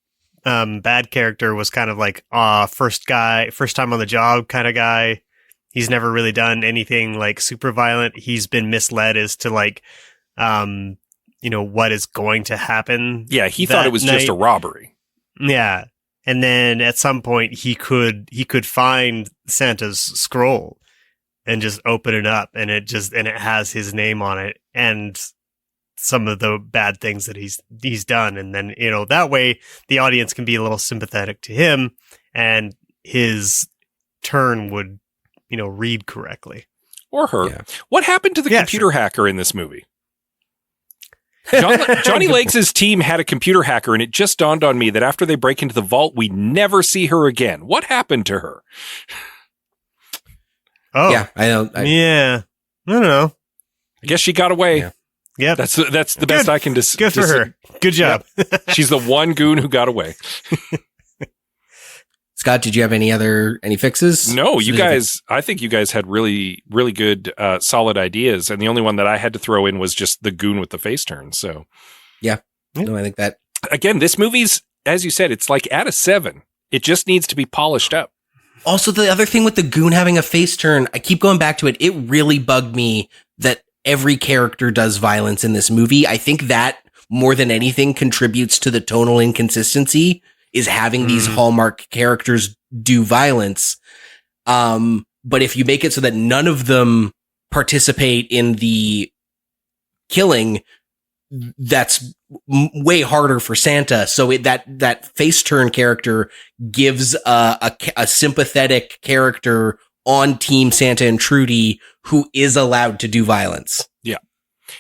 Speaker 2: bad character was kind of like first time on the job kind of guy, he's never really done anything like super violent. He's been misled as to like what is going to happen.
Speaker 1: Yeah, he thought it was just a robbery.
Speaker 2: Yeah. And then at some point he could find Santa's scroll and just open it up, and it has his name on it and some of the bad things that he's done. And then, that way the audience can be a little sympathetic to him and his turn would, read correctly.
Speaker 1: Or her. Yeah. What happened to the computer hacker in this movie? Johnny Legs' team had a computer hacker, and it just dawned on me that after they break into the vault, we never see her again. What happened to her?
Speaker 2: Oh,
Speaker 3: yeah, I don't
Speaker 2: know.
Speaker 1: I guess she got away.
Speaker 2: Yeah. Yep.
Speaker 1: That's the best I can
Speaker 2: Good for her. Good job.
Speaker 1: Yep. She's the one goon who got away.
Speaker 3: Scott, did you have any fixes?
Speaker 1: No, you guys, I think you guys had really, really good, solid ideas. And the only one that I had to throw in was just the goon with the face turn. So,
Speaker 3: yeah. No, I think that.
Speaker 1: Again, this movie's, as you said, it's like at a 7. It just needs to be polished up.
Speaker 3: Also, the other thing with the goon having a face turn, I keep going back to it. It really bugged me that every character does violence in this movie. I think that more than anything contributes to the tonal inconsistency, is having these Hallmark characters do violence. But if you make it so that none of them participate in the killing, that's way harder for Santa. So that face turn character gives a sympathetic character on Team Santa and Trudy who is allowed to do violence.
Speaker 1: Yeah.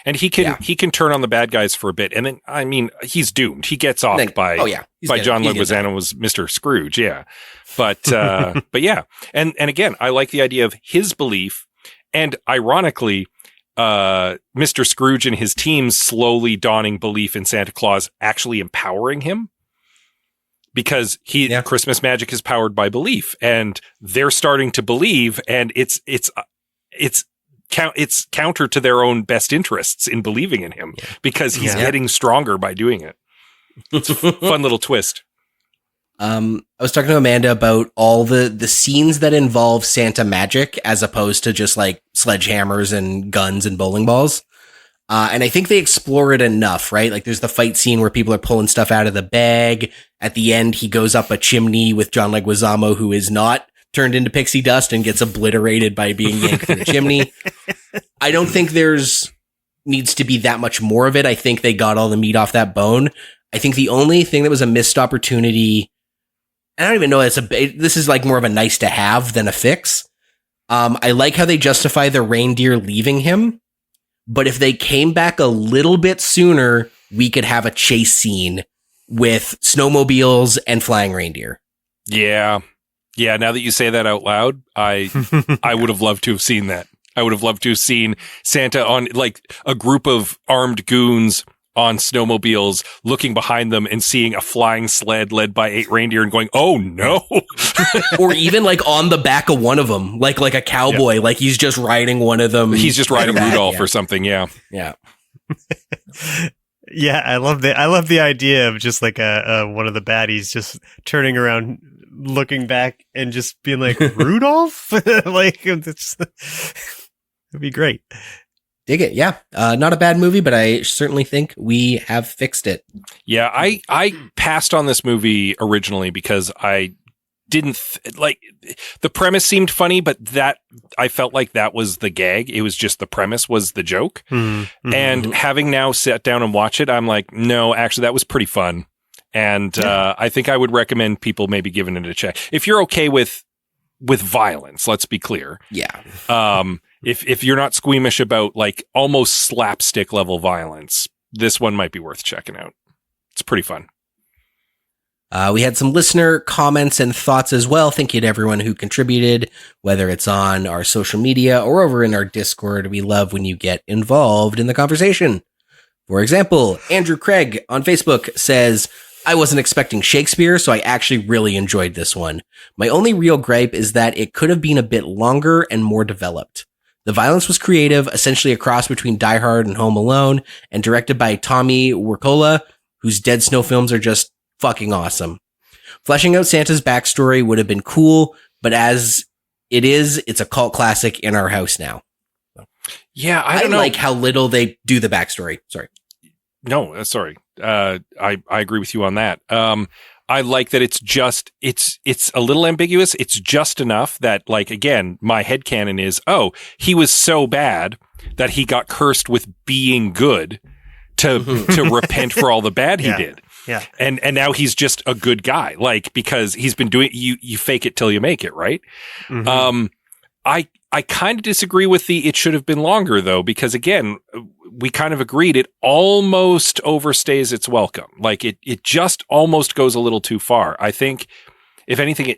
Speaker 1: And he can turn on the bad guys for a bit. And then, I mean, he's doomed. He gets off by John Leguizamo's Mr. Scrooge. Yeah. But yeah. And again, I like the idea of his belief, and ironically, Mr. Scrooge and his team slowly dawning belief in Santa Claus actually empowering him, because Christmas magic is powered by belief, and they're starting to believe, and it's counter to their own best interests in believing in him, because he's getting stronger by doing it. It's a fun little twist.
Speaker 3: I was talking to Amanda about all the scenes that involve Santa magic as opposed to just like sledgehammers and guns and bowling balls. And I think they explore it enough, right? Like there's the fight scene where people are pulling stuff out of the bag. At the end, he goes up a chimney with John Leguizamo, who is not turned into pixie dust and gets obliterated by being yanked from the chimney. I don't think needs to be that much more of it. I think they got all the meat off that bone. I think the only thing that was a missed opportunity I don't even know this is like more of a nice to have than a fix. I like how they justify the reindeer leaving him, but if they came back a little bit sooner, we could have a chase scene with snowmobiles and flying reindeer.
Speaker 1: Yeah. Yeah, now that you say that out loud, I would have loved to have seen that. I would have loved to have seen Santa on like a group of armed goons on snowmobiles looking behind them and seeing a flying sled led by 8 reindeer and going, oh no.
Speaker 3: Or even like on the back of one of them, like a cowboy, like he's just riding one of them.
Speaker 1: He's just riding Rudolph or something. Yeah.
Speaker 3: Yeah.
Speaker 2: Yeah. I love the idea of just like one of the baddies just turning around, looking back and just being like, Rudolph? Like, it'd be great.
Speaker 3: Dig it. Yeah. Not a bad movie, but I certainly think we have fixed it.
Speaker 1: Yeah. I passed on this movie originally because I didn't like the premise seemed funny, but that I felt like that was the gag. It was just the premise was the joke. Mm-hmm. And having now sat down and watch it, I'm like, no, actually that was pretty fun. And I think I would recommend people maybe giving it a check. If you're okay with violence, let's be clear.
Speaker 3: Yeah.
Speaker 1: If you're not squeamish about like almost slapstick level violence, this one might be worth checking out. It's pretty fun.
Speaker 3: We had some listener comments and thoughts as well. Thank you to everyone who contributed, whether it's on our social media or over in our Discord. We love when you get involved in the conversation. For example, Andrew Craig on Facebook says, I wasn't expecting Shakespeare, so I actually really enjoyed this one. My only real gripe is that it could have been a bit longer and more developed. The violence was creative, essentially a cross between Die Hard and Home Alone, and directed by Tommy Wirkola, whose Dead Snow films are just fucking awesome. Fleshing out Santa's backstory would have been cool, but as it is, it's a cult classic in our house now.
Speaker 1: Yeah, I don't know.
Speaker 3: Like how little they do the backstory. Sorry.
Speaker 1: No, sorry. I agree with you on that. I like that it's a little ambiguous. It's just enough that, like, again, my headcanon is, oh, he was so bad that he got cursed with being good to repent for all the bad he did.
Speaker 2: Yeah.
Speaker 1: And now he's just a good guy, like, because he's been doing, you fake it till you make it, right? Mm-hmm. I kind of disagree with it should have been longer though, because again, we kind of agreed it almost overstays its welcome. Like it just almost goes a little too far. I think if anything,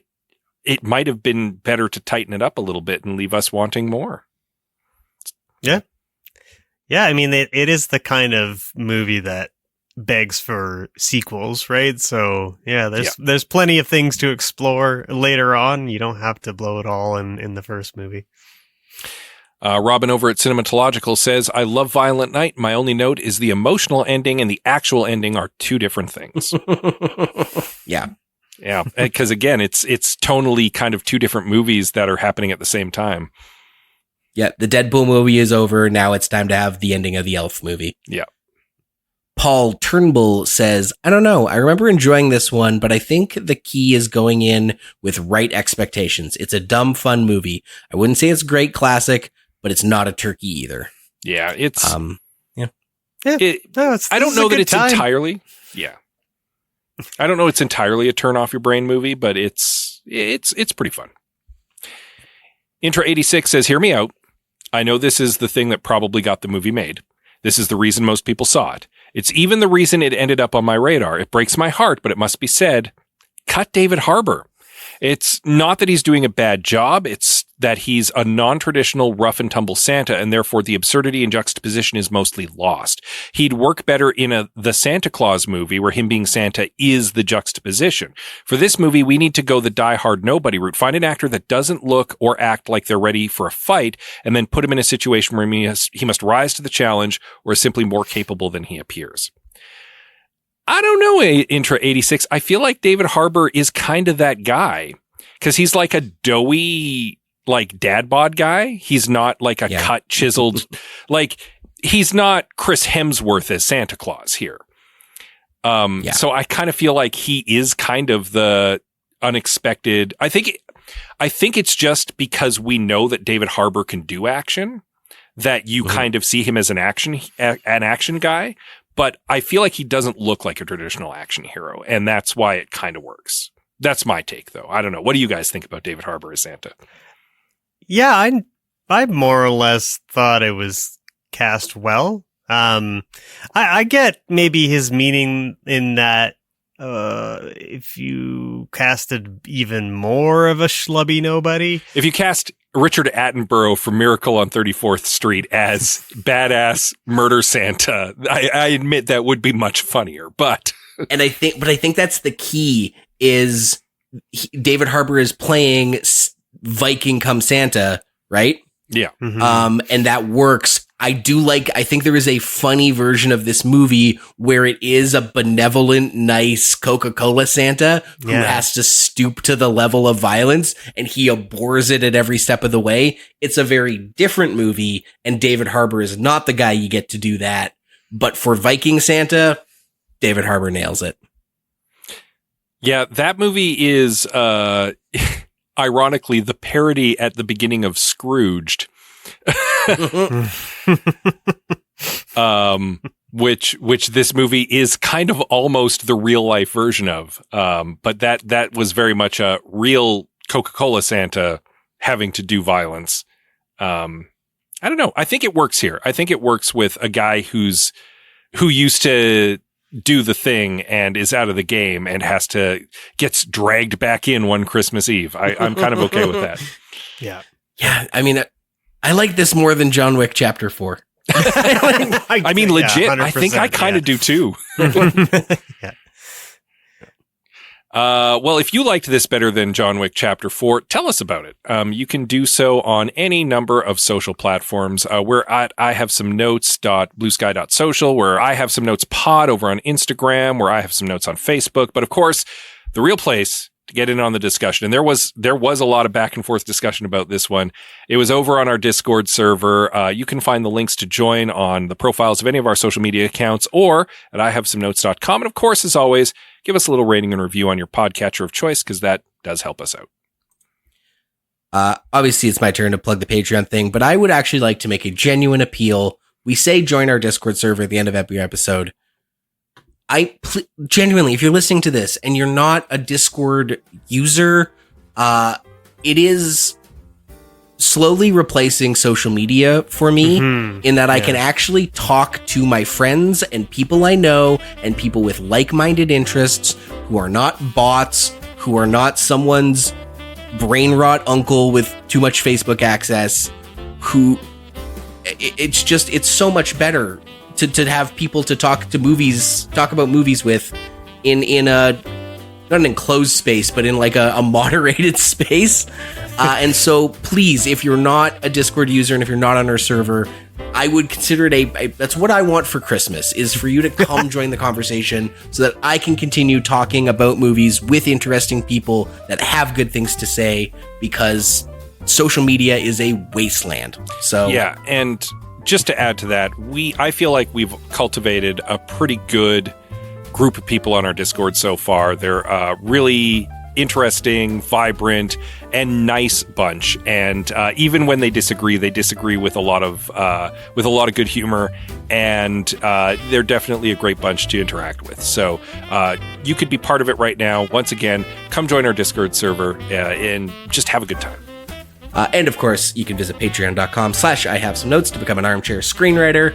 Speaker 1: it might have been better to tighten it up a little bit and leave us wanting more.
Speaker 2: Yeah. Yeah. I mean, it is the kind of movie that begs for sequels, right? So yeah, there's plenty of things to explore later on. You don't have to blow it all in the first movie.
Speaker 1: Robin over at Cinematological says, I love Violent Night. My only note is the emotional ending and the actual ending are two different things.
Speaker 3: Yeah.
Speaker 1: Yeah. Because again, it's tonally kind of two different movies that are happening at the same time.
Speaker 3: Yeah. The Deadpool movie is over. Now it's time to have the ending of the Elf movie.
Speaker 1: Yeah.
Speaker 3: Paul Turnbull says, I don't know. I remember enjoying this one, but I think the key is going in with right expectations. It's a dumb, fun movie. I wouldn't say it's a great classic, but it's not a turkey either.
Speaker 1: Yeah, it's
Speaker 2: I
Speaker 1: don't know that it's entirely. Yeah, I don't know it's entirely a turn off your brain movie, but it's pretty fun. Intro 86 says, hear me out. I know this is the thing that probably got the movie made. This is the reason most people saw it. It's even the reason it ended up on my radar. It breaks my heart, but it must be said, cut David Harbour. It's not that he's doing a bad job. It's that he's a non-traditional rough and tumble Santa, and therefore the absurdity and juxtaposition is mostly lost. He'd work better in the Santa Claus movie where him being Santa is the juxtaposition. For this movie, we need to go the Die Hard nobody route. Find an actor that doesn't look or act like they're ready for a fight, and then put him in a situation where he must rise to the challenge or is simply more capable than he appears. I don't know, Intro 86. I feel like David Harbour is kind of that guy because he's like a doughy, like dad bod guy. He's not like a cut, chiseled, like he's not Chris Hemsworth as Santa Claus here. So I kind of feel like he is kind of the unexpected. I think it's just because we know that David Harbour can do action that you kind of see him as an action guy. But I feel like he doesn't look like a traditional action hero, and that's why it kind of works. That's my take, though. I don't know. What do you guys think about David Harbour as Santa?
Speaker 2: Yeah, I more or less thought it was cast well. I get maybe his meaning in that if you casted even more of a schlubby nobody.
Speaker 1: If you cast Richard Attenborough from Miracle on 34th Street as badass murder Santa, I admit that would be much funnier, but
Speaker 3: I think that's the key is David Harbour is playing Viking come Santa, right?
Speaker 1: Yeah.
Speaker 3: Mm-hmm. And that works. I think there is a funny version of this movie where it is a benevolent, nice Coca-Cola Santa who has to stoop to the level of violence, and he abhors it at every step of the way. It's a very different movie, and David Harbour is not the guy you get to do that. But for Viking Santa, David Harbour nails it.
Speaker 1: Yeah, that movie is, ironically, the parody at the beginning of Scrooged. Which this movie is kind of almost the real life version of. But that was very much a real Coca-Cola Santa having to do violence. I don't know. I think it works here. I think it works with a guy who used to do the thing and is out of the game and gets dragged back in one Christmas Eve. I'm kind of okay with that.
Speaker 2: Yeah.
Speaker 3: Yeah. I mean, I like this more than John Wick Chapter 4.
Speaker 1: I mean, legit. I think I kind of do too.
Speaker 2: Yeah.
Speaker 1: Well, if you liked this better than John Wick Chapter 4, tell us about it. You can do so on any number of social platforms. We're at I have some notes.bluesky.social, where I have some notes pod over on Instagram, where I have some notes on Facebook. But of course, the real place to get in on the discussion, and there was a lot of back and forth discussion about this one. It was over on our Discord server. You can find the links to join on the profiles of any of our social media accounts or at ihavesomenotes.com. And of course, as always, give us a little rating and review on your podcatcher of choice, because that does help us out.
Speaker 3: Obviously, it's my turn to plug the Patreon thing, but I would actually like to make a genuine appeal. We say join our Discord server at the end of every episode. Genuinely, if you're listening to this and you're not a Discord user, it is slowly replacing social media for me in that I can actually talk to my friends and people I know and people with like-minded interests who are not bots, who are not someone's brain rot uncle with too much Facebook access, it's so much better to have people to talk about movies with in a, not an enclosed space, but in like a moderated space. And so please, if you're not a Discord user and if you're not on our server, I would consider it that's what I want for Christmas, is for you to come join the conversation so that I can continue talking about movies with interesting people that have good things to say, because social media is a wasteland. So
Speaker 1: yeah. And just to add to that, I feel like we've cultivated a pretty good group of people on our Discord so far. They're really interesting, vibrant, and nice bunch. And even when they disagree with a lot of good humor. And they're definitely a great bunch to interact with. So you could be part of it right now. Once again, come join our Discord server and just have a good time.
Speaker 3: And of course, you can visit patreon.com/ihavesomenotes to become an armchair screenwriter.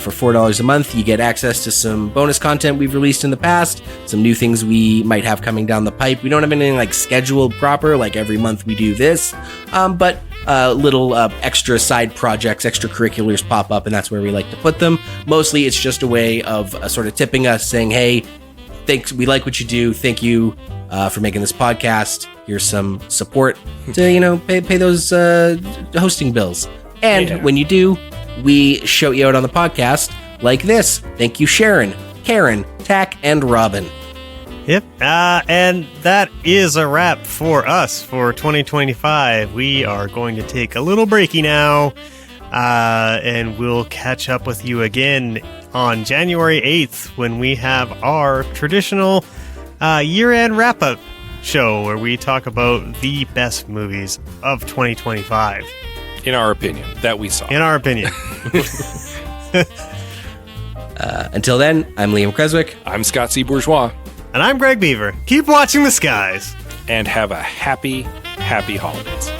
Speaker 3: For $4 a month, you get access to some bonus content we've released in the past, some new things we might have coming down the pipe. We don't have anything like scheduled proper, like every month we do this, but little extra side projects, extracurriculars pop up, and that's where we like to put them. Mostly, it's just a way of sort of tipping us, saying, hey, thanks, we like what you do. Thank you for making this podcast. Here's some support to, pay those hosting bills. And when you do, we shout you out on the podcast like this. Thank you, Sharon, Karen, Tack, and Robin.
Speaker 2: Yep. And that is a wrap for us for 2025. We are going to take a little breaky now, and we'll catch up with you again on January 8th when we have our traditional year-end wrap-up show where we talk about the best movies of 2025.
Speaker 1: In our opinion, that we saw.
Speaker 2: In our opinion.
Speaker 3: Until then, I'm Liam Creswick.
Speaker 1: I'm Scott C. Bourgeois.
Speaker 2: And I'm Greg Beaver. Keep watching the skies.
Speaker 1: And have a happy holidays.